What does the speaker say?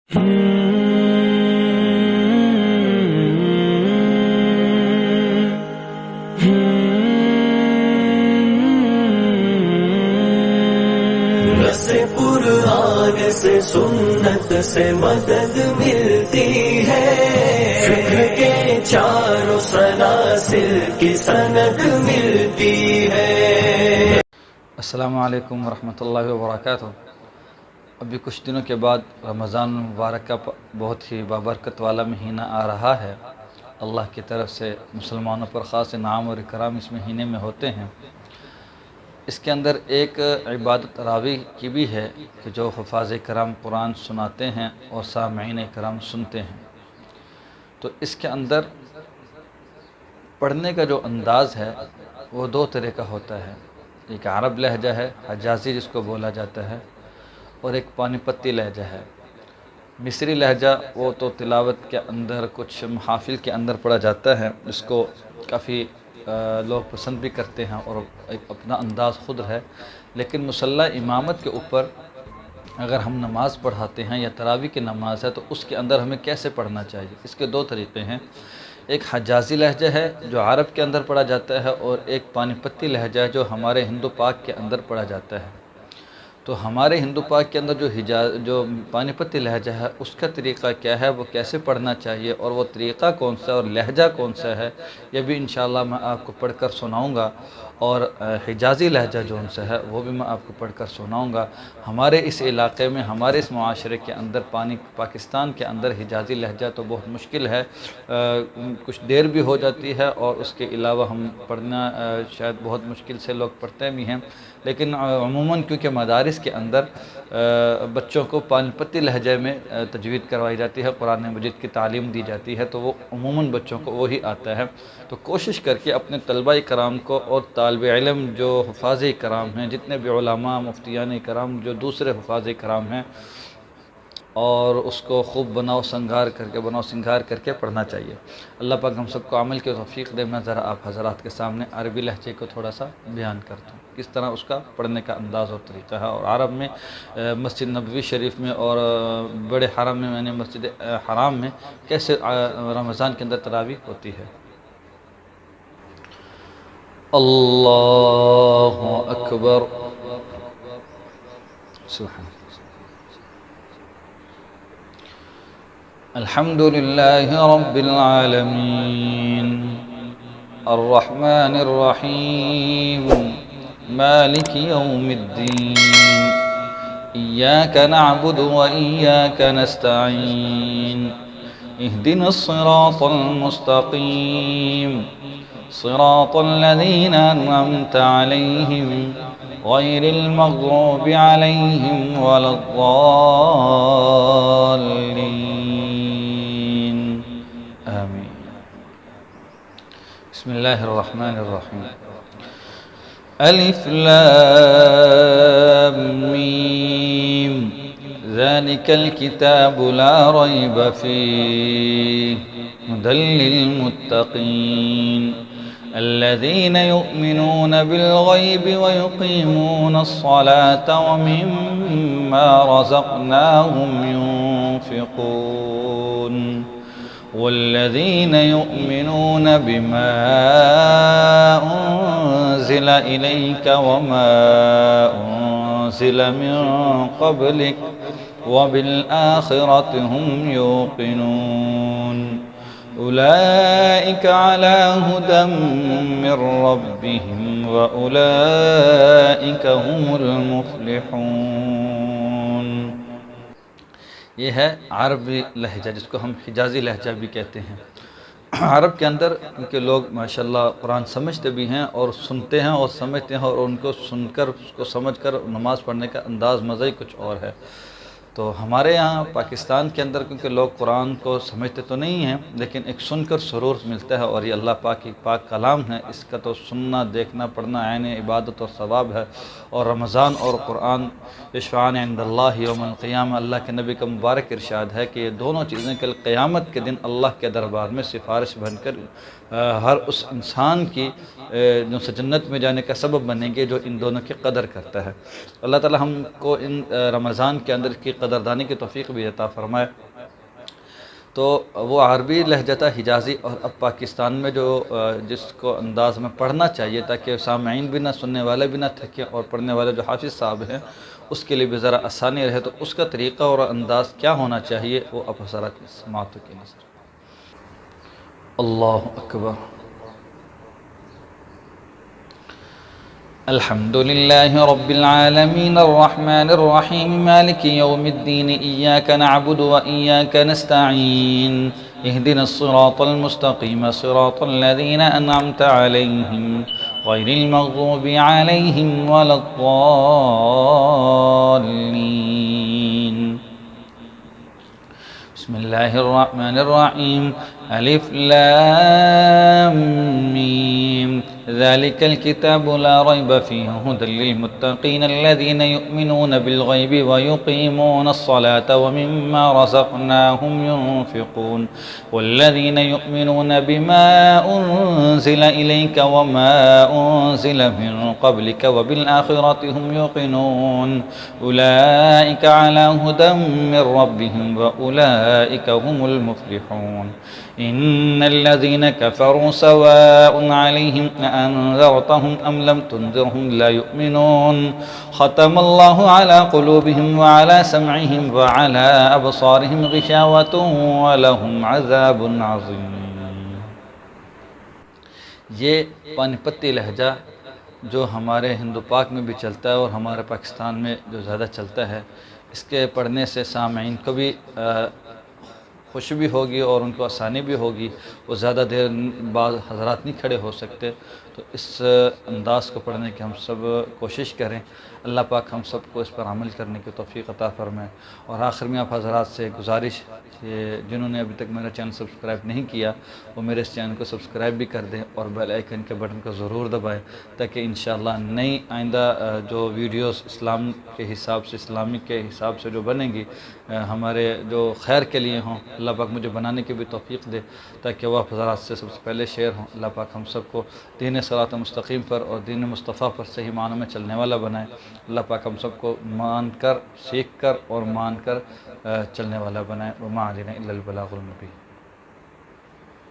قرآن سے سنت سے مدد ملتی ہے، فکر کے چاروں سلاسل کی سند ملتی ہے۔ السلام علیکم ورحمۃ اللہ وبرکاتہ۔ ابھی کچھ دنوں کے بعد رمضان مبارک کا بہت ہی بابرکت والا مہینہ آ رہا ہے۔ اللہ کی طرف سے مسلمانوں پر خاص انعام اور اکرام اس مہینے میں ہوتے ہیں۔ اس کے اندر ایک عبادت راوی کی بھی ہے کہ جو حفاظ کرام قرآن سناتے ہیں اور سامعین کرام سنتے ہیں۔ تو اس کے اندر پڑھنے کا جو انداز ہے وہ دو طرح کا ہوتا ہے۔ ایک عرب لہجہ ہے، حجازی جس کو بولا جاتا ہے، اور ایک پانی پتی لہجہ ہے۔ مصری لہجہ وہ تو تلاوت کے اندر کچھ محافل کے اندر پڑھا جاتا ہے، اس کو کافی لوگ پسند بھی کرتے ہیں اور ایک اپنا انداز خود ہے۔ لیکن مصلی امامت کے اوپر اگر ہم نماز پڑھاتے ہیں یا تراویح کی نماز ہے تو اس کے اندر ہمیں کیسے پڑھنا چاہیے، اس کے دو طریقے ہیں۔ ایک حجازی لہجہ ہے جو عرب کے اندر پڑھا جاتا ہے، اور ایک پانی پتی لہجہ ہے جو ہمارے ہندو پاک کے اندر پڑھا جاتا ہے۔ تو ہمارے ہندو پاک کے اندر جو پانی پتی لہجہ ہے اس کا طریقہ کیا ہے، وہ کیسے پڑھنا چاہیے، اور وہ طریقہ کون سا اور لہجہ کون سا ہے، یہ بھی انشاءاللہ میں آپ کو پڑھ کر سناؤں گا۔ اور حجازی لہجہ جو ان سے ہے وہ بھی میں آپ کو پڑھ کر سناؤں گا۔ ہمارے اس علاقے میں، ہمارے اس معاشرے کے اندر پاکستان کے اندر حجازی لہجہ تو بہت مشکل ہے، کچھ دیر بھی ہو جاتی ہے، اور اس کے علاوہ ہم پڑھنا شاید بہت مشکل سے لوگ پڑھتے بھی ہیں۔ لیکن عموماً کیونکہ مدارس کے اندر بچوں کو پانی پتی لہجے میں تجوید کروائی جاتی ہے، قرآن مجید کی تعلیم دی جاتی ہے، تو وہ عموماً بچوں کو وہی آتا ہے۔ تو کوشش کر کے اپنے طلبہ کرام کو اور طالب علم جو حفاظ کرام ہیں، جتنے بھی علماء مفتیان کرام جو دوسرے حفاظ کرام ہیں، اور اس کو خوب بناؤ سنگار کر کے پڑھنا چاہیے۔ اللہ پاک ہم سب کو عمل کی توفیق دے۔ میں ذرا آپ حضرات کے سامنے عربی لہجے کو تھوڑا سا بیان کرتا ہوں، کس طرح اس کا پڑھنے کا انداز اور طریقہ ہے۔ اور عرب میں مسجد نبوی شریف میں اور بڑے حرم میں، یعنی مسجد حرام میں کیسے رمضان کے اندر تراویح ہوتی ہے۔ اللہ اکبر، سبحان الحمد للہ رب العالمین الرحمن الرحیم مالک یوم الدین ایاک نعبد و ایاک نستعین اہدنا الصراط المستقیم صراط الذین انعمت علیہم غیر المغضوب علیہم ولا الضالین، آمین۔ بسم اللہ الرحمن الرحیم۔ الف لام میم ذالک الکتاب لا ریب فیہ ھدی للمتقین الذين يؤمنون بالغيب ويقيمون الصلاة ومما رزقناهم ينفقون والذين يؤمنون بما أنزل إليك وما أنزل من قبلك وبالآخرة هم يوقنون أولئك على هدى من ربهم وأولئك هم المفلحون۔ یہ ہے عربی لہجہ جس کو ہم حجازی لہجہ بھی کہتے ہیں۔ عرب کے اندر کیونکہ لوگ ماشاءاللہ قرآن سمجھتے بھی ہیں اور سنتے ہیں اور سمجھتے ہیں، اور ان کو سن کر اس کو سمجھ کر نماز پڑھنے کا انداز مزہ ہی کچھ اور ہے۔ تو ہمارے یہاں پاکستان کے اندر کیونکہ لوگ قرآن کو سمجھتے تو نہیں ہیں، لیکن ایک سن کر سرور ملتا ہے، اور یہ اللہ پاک کی پاک کلام ہے، اس کا تو سننا، دیکھنا، پڑھنا عین عبادت اور ثواب ہے۔ اور رمضان اور قرآن یشفعان عند اللہ یوم القیامہ، اللہ کے نبی کا مبارک ارشاد ہے کہ یہ دونوں چیزیں کل قیامت کے دن اللہ کے دربار میں سفارش بن کر ہر اس انسان کی جو سے جنت میں جانے کا سبب بنیں گے جو ان دونوں کی قدر کرتا ہے۔ اللہ تعالی ہم کو ان رمضان کے اندر کی قدر قدردانی کی توفیق بھی عطا فرمائے۔ تو وہ عربی لہجہ تھا حجازی، اور اب پاکستان میں جو جس کو انداز میں پڑھنا چاہیے تاکہ سامعین بھی نہ، سننے والے بھی نہ تھکیں، اور پڑھنے والے جو حافظ صاحب ہیں اس کے لیے بھی ذرا آسانی رہے، تو اس کا طریقہ اور انداز کیا ہونا چاہیے وہ اب حضرات سماعتوں کی نظر۔ اللہ اکبر۔ الحمد لله رب العالمين الرحمن الرحيم مالك يوم الدين إياك نعبد وإياك نستعين اهدنا الصراط المستقيم صراط الذين أنعمت عليهم غير المغضوب عليهم ولا الضالين بسم الله الرحمن الرحيم ألف لام ميم ذلك الكتاب لا ريب فيه هدى للمتقين الذين يؤمنون بالغيب ويقيمون الصلاة ومما رزقناهم ينفقون والذين يؤمنون بما أنزل إليك وما أنزل من قبلك وبالآخرة هم يوقنون أولئك على هدى من ربهم وأولئك هم المفلحون إن الذين كفروا سواء عليهم أنذرتهم أم لم تنذرهم لا يؤمنون ختم الله على قلوبهم وعلى سمعهم وعلى أبصارهم غشاوة ولهم عذاب عظيم۔ یہ پانی پتی لہجہ جو ہمارے ہندو پاک میں بھی چلتا ہے اور ہمارے پاکستان میں جو زیادہ چلتا ہے، اس کے پڑھنے سے سامعین کو بھی خوشی بھی ہوگی اور ان کو آسانی بھی ہوگی، وہ زیادہ دیر بعض حضرات نہیں کھڑے ہو سکتے، تو اس انداز کو پڑھنے کی ہم سب کوشش کریں۔ اللہ پاک ہم سب کو اس پر عمل کرنے کی توفیق عطا فرمائے۔ اور آخر میں آپ حضرات سے گزارش کہ جنہوں نے ابھی تک میرا چینل سبسکرائب نہیں کیا وہ میرے اس چینل کو سبسکرائب بھی کر دیں اور بیل آئیکن کے بٹن کو ضرور دبائیں، تاکہ انشاءاللہ نئی آئندہ جو ویڈیوز اسلام کے حساب سے، اسلامی کے حساب سے جو بنیں گی، ہمارے جو خیر کے لیے ہوں، اللہ پاک مجھے بنانے کی بھی توفیق دے تاکہ وہ حضرات سے سب سے پہلے شیئر ہوں۔ اللہ پاک ہم سب کو دین صراط مستقیم پر اور دین مصطفیٰ پر صحیح معنوں میں چلنے والا بنائے۔ اللہ پاک ہم سب کو مان کر، سیکھ کر اور مان کر چلنے والا بنائے۔ وما علینا الا البلاغ المبین۔